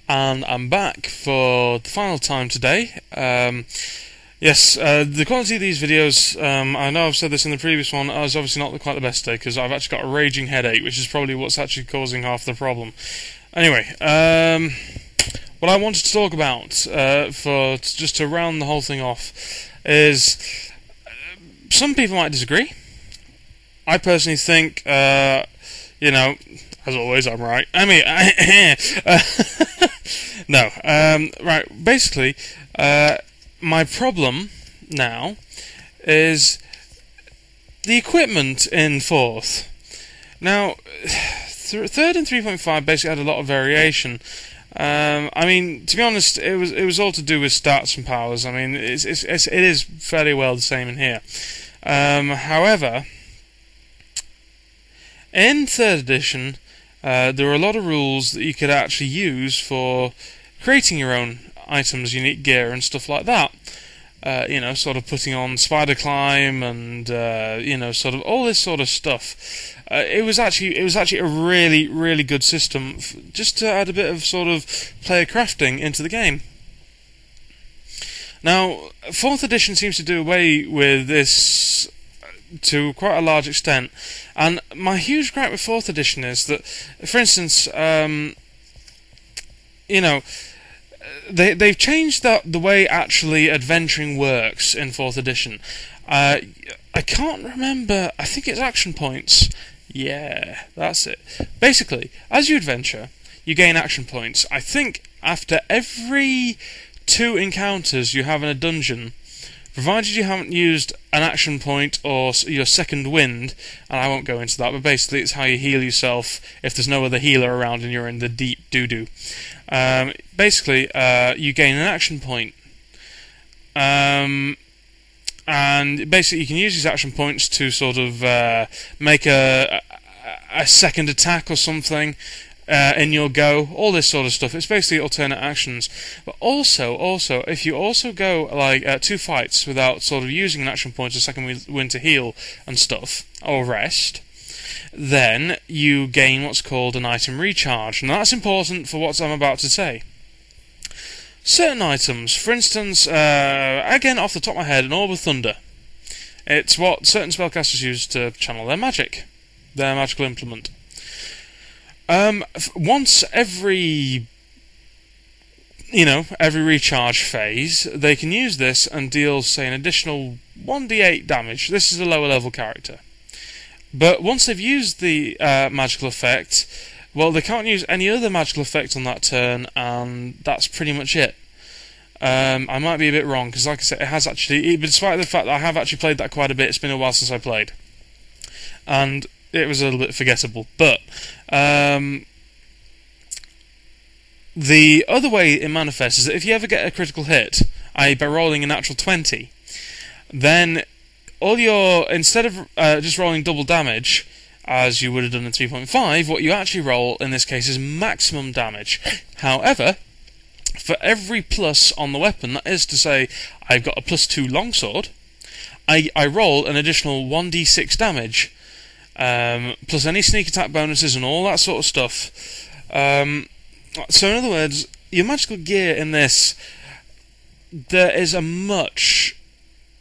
and I'm back for the final time today. The quality of these videos, I know I've said this in the previous one, is obviously not quite the best today because I've actually got a raging headache, which is probably what's actually causing half the problem. Anyway, what I wanted to talk about, just to round the whole thing off, is some people might disagree. I personally think, as always, I'm right. I mean, no. Right, basically, my problem now is the equipment in 4th. Now, 3rd and 3.5 basically had a lot of variation. I mean, to be honest, it was all to do with stats and powers. I mean, it is fairly well the same in here. However, in 3rd edition, there were a lot of rules that you could actually use for creating your own items, unique gear, and stuff like that. Sort of putting on spider climb and sort of all this sort of stuff. It was actually a really, really good system just to add a bit of sort of player crafting into the game. Now, 4th edition seems to do away with this to quite a large extent, and my huge gripe with 4th edition is that, for instance, they've changed the way actually adventuring works in 4th edition. I can't remember. I think it's action points. Yeah, that's it. Basically, as you adventure, you gain action points. I think after every 2 encounters you have in a dungeon, provided you haven't used an action point or your second wind, and I won't go into that, but basically it's how you heal yourself if there's no other healer around and you're in the deep doo-doo. Basically, you gain an action point. And basically you can use these action points to sort of make a second attack or something in your go, all this sort of stuff. It's basically alternate actions. But also, if you also go like 2 fights without sort of using an action point or second wind to heal and stuff, or rest, then you gain what's called an item recharge. And that's important for what I'm about to say. Certain items, for instance, again off the top of my head, an Orb of Thunder. It's what certain spellcasters use to channel their magic, their magical implement. Once every recharge phase, they can use this and deal, say, an additional 1d8 damage. This is a lower level character. But once they've used the magical effect, well, they can't use any other magical effect on that turn, and that's pretty much it. I might be a bit wrong, because like I said, it has actually, despite the fact that I have actually played that quite a bit, it's been a while since I played. And it was a little bit forgettable, but the other way it manifests is that if you ever get a critical hit, i.e. by rolling a natural 20, then instead of just rolling double damage, as you would have done in 3.5, what you actually roll in this case is maximum damage. However, for every plus on the weapon, that is to say, I've got a +2 longsword, I roll an additional 1d6 damage. Plus any sneak attack bonuses and all that sort of stuff. So in other words, your magical gear in this, there's much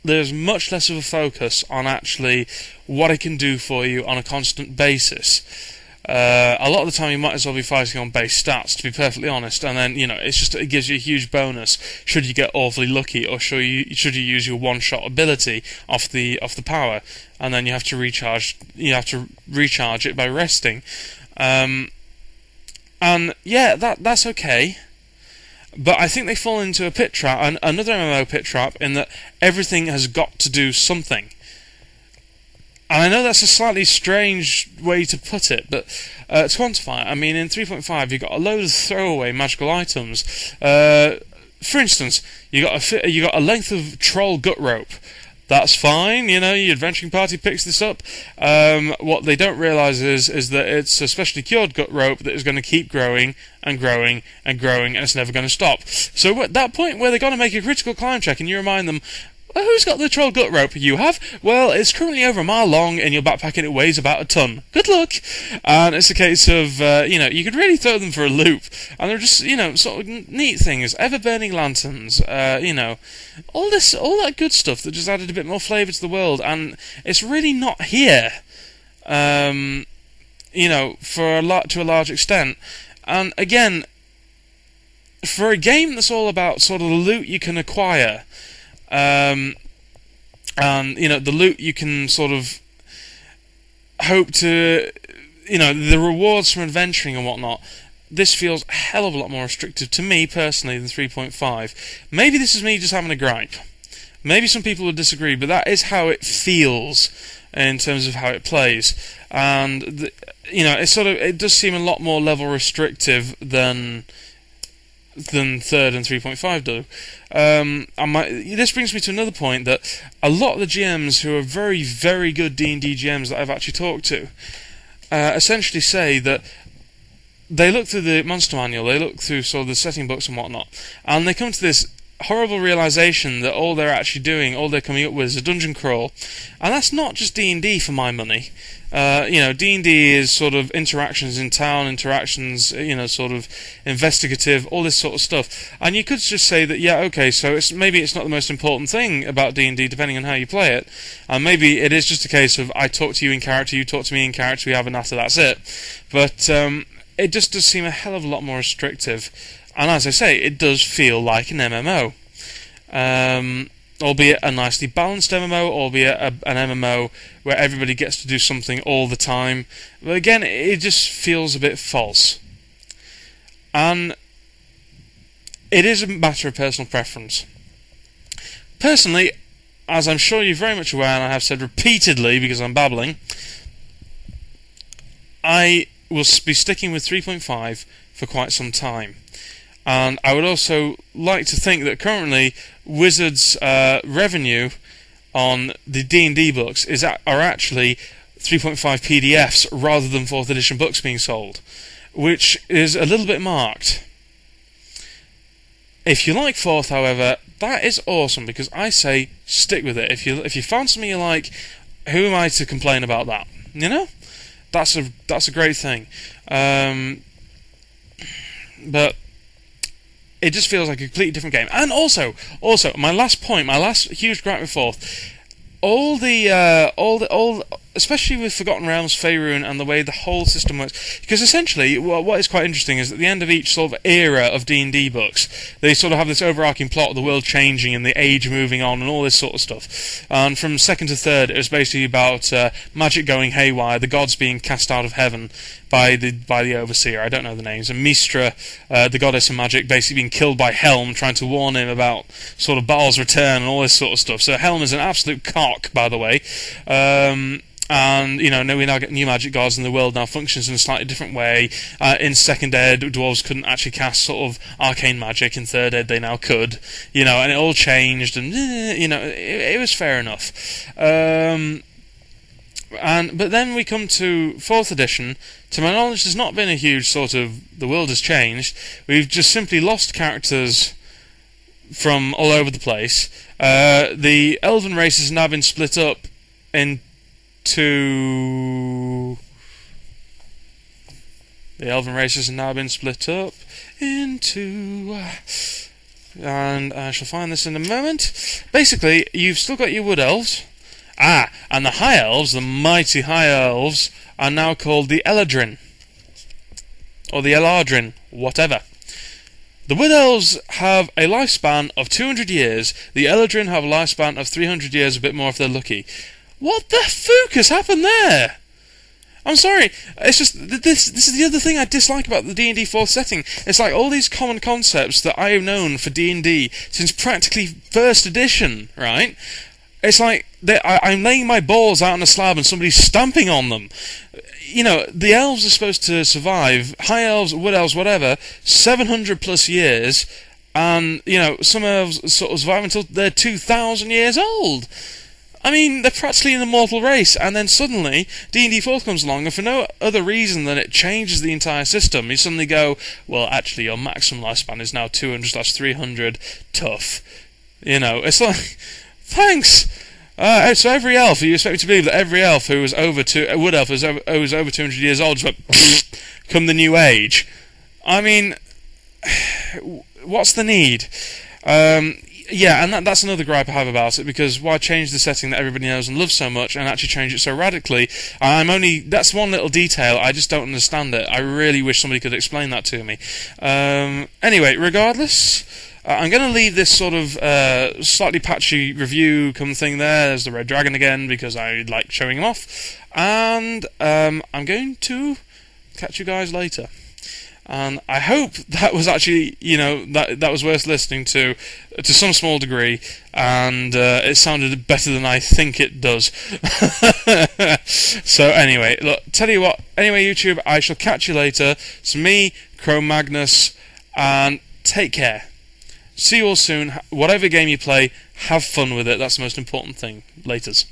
less of a focus on actually what it can do for you on a constant basis. A lot of the time you might as well be fighting on base stats, to be perfectly honest, and then it gives you a huge bonus should you get awfully lucky, or should you use your one-shot ability off the power, and then you have to recharge it by resting. And yeah, that's okay. But I think they fall into a pit trap, another MMO pit trap, in that everything has got to do something. And I know that's a slightly strange way to put it, but to quantify it, I mean, in 3.5 you've got a load of throwaway magical items. For instance, you got a length of troll gut rope. That's fine, your adventuring party picks this up. What they don't realise is that it's a specially cured gut rope that is going to keep growing and growing and growing, and it's never going to stop. So at that point where they're going to make a critical climb check, and you remind them, who's got the troll gut rope? You have? Well, it's currently over a mile long in your backpack and it weighs about a ton. Good luck! And it's a case of, you could really throw them for a loop. And they're just, sort of neat things. Ever-burning lanterns, all that good stuff that just added a bit more flavour to the world. And it's really not here, to a large extent. And again, for a game that's all about sort of the loot you can acquire, and the loot you can sort of hope to, the rewards from adventuring and whatnot, this feels a hell of a lot more restrictive to me personally than 3.5. Maybe this is me just having a gripe. Maybe some people would disagree, but that is how it feels in terms of how it plays. And it does seem a lot more level restrictive than third and 3.5 do. This brings me to another point, that a lot of the GMs who are very, very good D&D GMs that I've actually talked to essentially say that they look through the monster manual, they look through sort of the setting books and whatnot, and they come to this horrible realization that all they're actually doing, all they're coming up with is a dungeon crawl. And that's not just D&D for my money. D&D is sort of interactions in town, interactions, sort of investigative, all this sort of stuff. And you could just say that, yeah, okay, so maybe it's not the most important thing about D&D, depending on how you play it. And maybe it is just a case of, I talk to you in character, you talk to me in character, we have an after, that's it. But it just does seem a hell of a lot more restrictive. And as I say, it does feel like an MMO. Albeit a nicely balanced MMO, albeit an MMO where everybody gets to do something all the time. But again, it just feels a bit false. And it is a matter of personal preference. Personally, as I'm sure you're very much aware, and I have said repeatedly because I'm babbling, I will be sticking with 3.5 for quite some time. And I would also like to think that currently Wizards' revenue on the D&D books are actually 3.5 PDFs rather than 4th edition books being sold, which is a little bit marked. If you like 4th, however, that is awesome, because I say stick with it. If you found something you like, who am I to complain about that? That's a great thing. But it just feels like a completely different game. And also, my last huge gripe with 4th, especially with Forgotten Realms, Faerun, and the way the whole system works. Because essentially, what is quite interesting is at the end of each sort of era of D&D books, they sort of have this overarching plot of the world changing and the age moving on and all this sort of stuff. And from 2nd to 3rd, it was basically about magic going haywire, the gods being cast out of heaven by the overseer. I don't know the names. And Mystra, the goddess of magic, basically being killed by Helm, trying to warn him about sort of Baal's return and all this sort of stuff. So Helm is an absolute cock, by the way. And we now get new magic gods, and the world now functions in a slightly different way. In 2nd Ed, dwarves couldn't actually cast sort of arcane magic. In 3rd Ed, they now could. And it all changed, and it was fair enough. But then we come to 4th edition. To my knowledge, there's not been a huge sort of the world has changed. We've just simply lost characters from all over the place. The elven race has now been split up into and I shall find this in a moment. Basically, you've still got your wood elves. And the high elves, the mighty high elves, are now called the Eladrin. Or the Eladrin, whatever. The wood elves have a lifespan of 200 years. The Eladrin have a lifespan of 300 years, a bit more if they're lucky. What the fuck has happened there? I'm sorry, it's just, this is the other thing I dislike about the D&D 4th setting. It's like all these common concepts that I have known for D&D since practically 1st edition, right? It's like I'm laying my balls out on a slab and somebody's stamping on them. The elves are supposed to survive, high elves, wood elves, whatever, 700 plus years, and, some elves sort of survive until they're 2,000 years old. I mean, they're practically an immortal race, and then suddenly D&D 4th comes along, and for no other reason than it changes the entire system, you suddenly go, well, actually, your maximum lifespan is now 200/300, tough. It's like, Thanks. So every elf, you expect me to believe that every elf who was over a wood elf who was over 200 years old just went come the new age? I mean, what's the need? Yeah, and that's another gripe I have about it, because why change the setting that everybody knows and loves so much and actually change it so radically? That's one little detail, I just don't understand it. I really wish somebody could explain that to me. Anyway, regardless, I'm going to leave this sort of slightly patchy review thing there. There's the Red Dragon again, because I like showing him off. And I'm going to catch you guys later. And I hope that was actually, that was worth listening to some small degree, and it sounded better than I think it does. So anyway, look, tell you what, anyway, YouTube, I shall catch you later. It's me, Chromemagnus, and take care. See you all soon. Whatever game you play, have fun with it. That's the most important thing. Laters.